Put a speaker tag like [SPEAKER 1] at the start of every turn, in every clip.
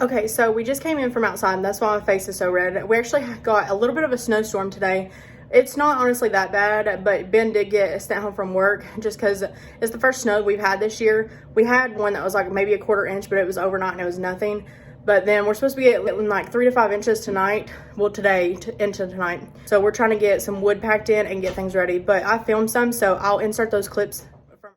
[SPEAKER 1] Okay, so we just came in from outside, and that's why my face is so red. We actually got a little bit of a snowstorm today. It's not honestly that bad, but Ben did get sent home from work just because it's the first snow we've had this year. We had one that was like maybe a quarter inch, but it was overnight and it was nothing. But then we're supposed to be getting like 3 to 5 inches tonight. Well, today into tonight. So we're trying to get some wood packed in and get things ready. But I filmed some, so I'll insert those clips from.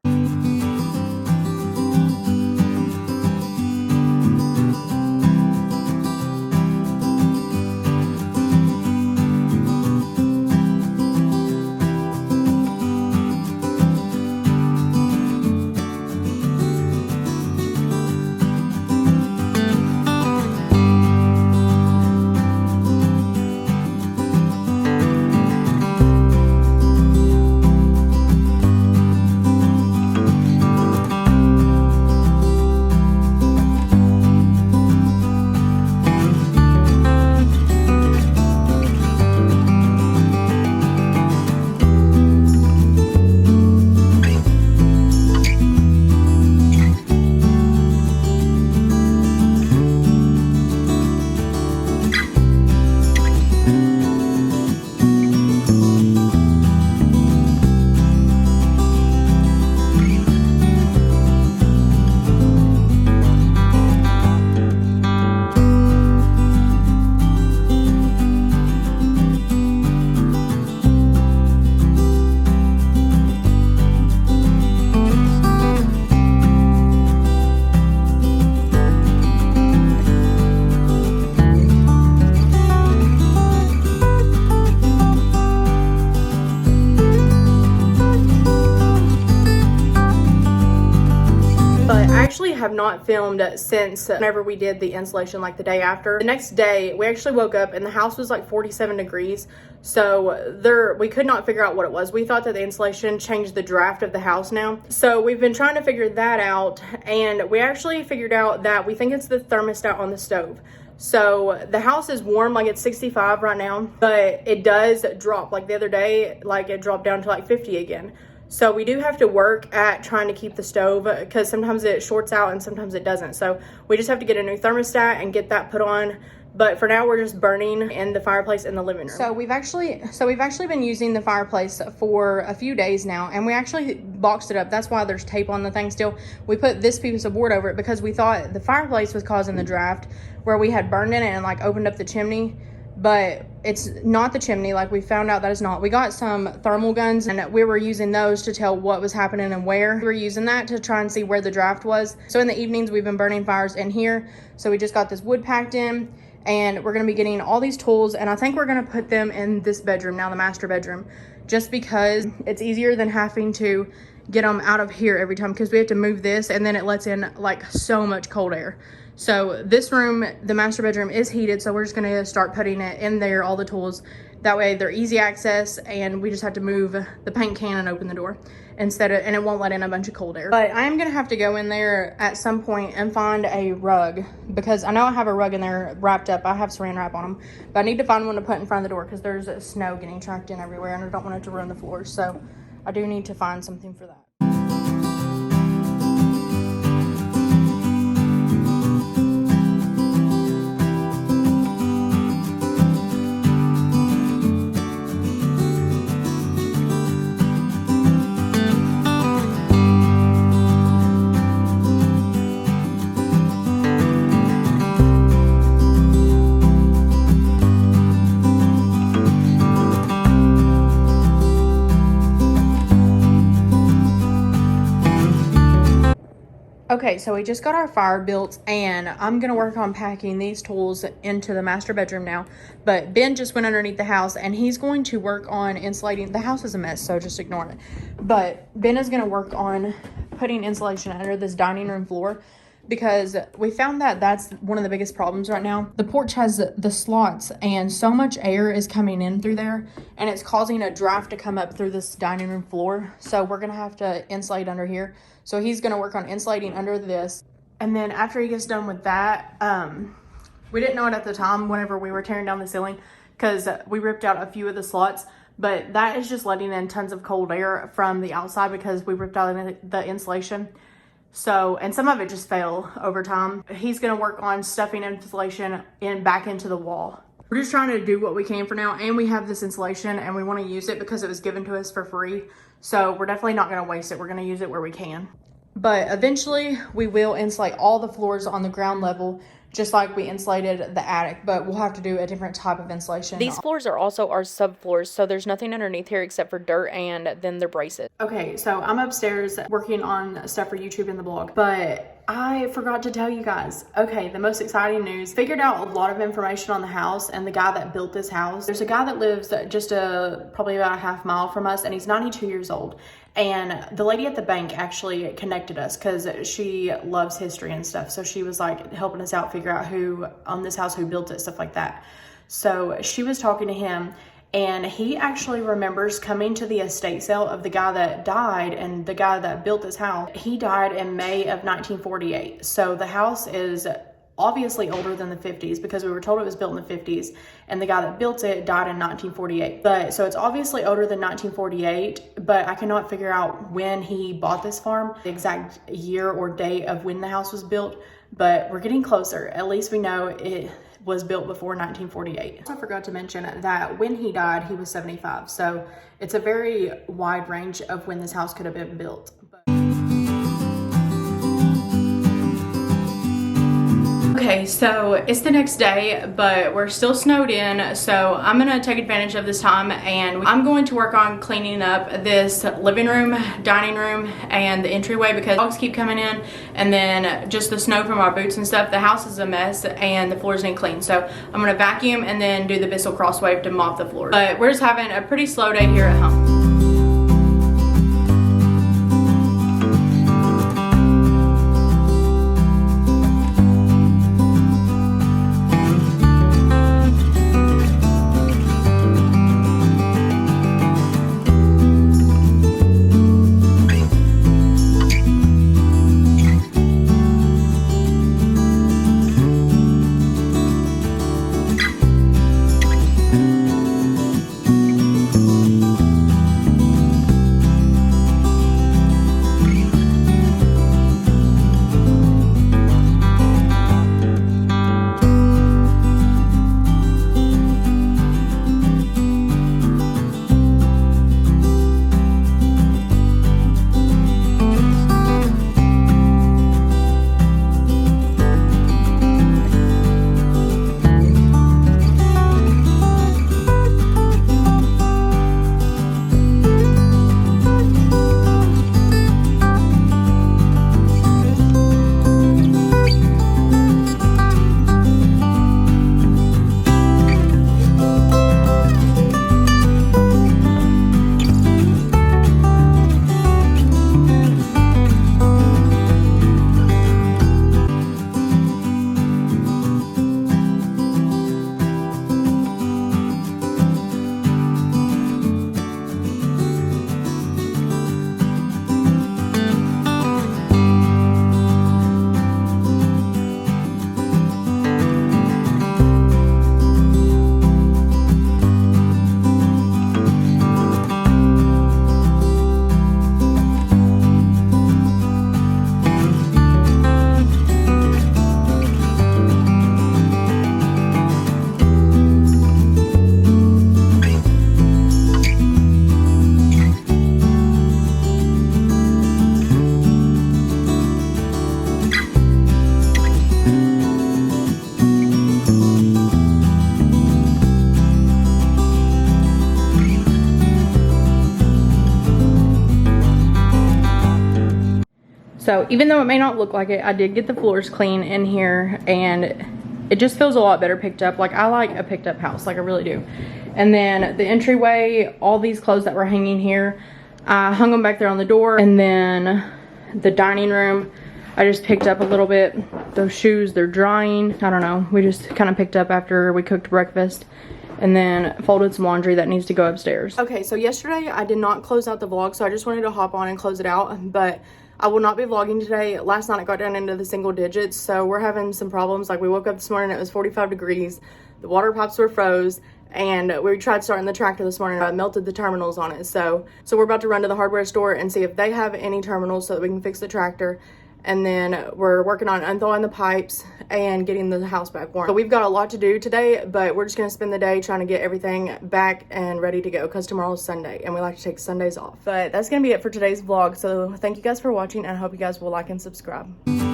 [SPEAKER 1] Have not filmed since whenever we did the insulation, like the day after. The next day we actually woke up and the house was like 47 degrees, so we could not figure out what it was. We thought that the insulation changed the draft of the house now, so we've been trying to figure that out, and we actually figured out that we think it's the thermostat on the stove. So the house is warm, like it's 65 right now, but it does drop. Like the other day, like it dropped down to like 50 again. So we do have to work at trying to keep the stove, because sometimes it shorts out and sometimes it doesn't. So we just have to get a new thermostat and get that put on. But for now, we're just burning in the fireplace in the living room. So we've actually been using the fireplace for a few days now, and we actually boxed it up. That's why there's tape on the thing still. We put this piece of board over it because we thought the fireplace was causing the draft, where we had burned in it and like opened up the chimney. But it's not the chimney. Like, we found out that it's not. We got some thermal guns and we were using those to tell what was happening and where. We were using that to try and see where the draft was. So in the evenings we've been burning fires in here. So we just got this wood packed in, and we're going to be getting all these tools, and I think we're going to put them in this bedroom now, the master bedroom, just because it's easier than having to get them out of here every time, because we have to move this and then it lets in like so much cold air. So this room, the master bedroom, is heated, so we're just going to start putting it in there, all the tools. That way they're easy access, and we just have to move the paint can and open the door and it won't let in a bunch of cold air. But I am going to have to go in there at some point and find a rug, because I know I have a rug in there wrapped up. I have saran wrap on them, but I need to find one to put in front of the door because there's snow getting tracked in everywhere, and I don't want it to ruin the floors. So I do need to find something for that. Okay, so we just got our fire built, and I'm gonna work on packing these tools into the master bedroom now. But Ben just went underneath the house, and he's going to work on insulating. The house is a mess, so just ignore it. But Ben is gonna work on putting insulation under this dining room floor, because we found that that's one of the biggest problems right now. The porch has the slots, and so much air is coming in through there, and it's causing a draft to come up through this dining room floor. So we're gonna have to insulate under here. So he's gonna work on insulating under this, and then after he gets done with that, we didn't know it at the time whenever we were tearing down the ceiling, because we ripped out a few of the slots, but that is just letting in tons of cold air from the outside because we ripped out the insulation. So, and some of it just fell over time. He's gonna work on stuffing insulation back into the wall. We're just trying to do what we can for now, and we have this insulation and we want to use it because it was given to us for free. So we're definitely not gonna waste it. We're gonna use it where we can. But eventually we will insulate all the floors on the ground level, just like we insulated the attic, but we'll have to do a different type of insulation.
[SPEAKER 2] These floors are also our subfloors, so there's nothing underneath here except for dirt, and then they're braces.
[SPEAKER 1] Okay, so I'm upstairs working on stuff for YouTube and the blog, but I forgot to tell you guys. Okay, the most exciting news. Figured out a lot of information on the house and the guy that built this house. There's a guy that lives just probably about a half mile from us, and he's 92 years old. And the lady at the bank actually connected us because she loves history and stuff. So she was like helping us out figure out who on this house, who built it, stuff like that. So she was talking to him, and he actually remembers coming to the estate sale of the guy that died and the guy that built this house. He died in May of 1948. So the house is obviously older than the 50s because we were told it was built in the 50s, and the guy that built it died in 1948. But so it's obviously older than 1948, but I cannot figure out when he bought this farm, the exact year or date of when the house was built, but we're getting closer. At least we know it was built before 1948. I forgot to mention that when he died, he was 75. So it's a very wide range of when this house could have been built. Okay, so it's the next day, but we're still snowed in, so I'm gonna take advantage of this time, and I'm going to work on cleaning up this living room, dining room, and the entryway because dogs keep coming in, and then just the snow from our boots and stuff. The house is a mess and the floors need clean, so I'm gonna vacuum and then do the Bissell cross wave to mop the floor. But we're just having a pretty slow day here at home. So even though it may not look like it, I did get the floors clean in here, and it just feels a lot better picked up. Like, I like a picked up house, like I really do. And then the entryway, all these clothes that were hanging here, I hung them back there on the door. And then the dining room, I just picked up a little bit. Those shoes, they're drying. I don't know, we just kind of picked up after we cooked breakfast. And then folded some laundry that needs to go upstairs. Okay, so yesterday I did not close out the vlog, so I just wanted to hop on and close it out, but I will not be vlogging today. Last night I got down into the single digits, so we're having some problems. Like, we woke up this morning, it was 45 degrees, the water pipes were froze, and we tried starting the tractor this morning, I melted the terminals on it. So we're about to run to the hardware store and see if they have any terminals so that we can fix the tractor. and then we're working on unthawing the pipes and getting the house back warm. So we've got a lot to do today, but we're just gonna spend the day trying to get everything back and ready to go because tomorrow's Sunday and we like to take Sundays off. But that's gonna be it for today's vlog. So thank you guys for watching and I hope you guys will like and subscribe.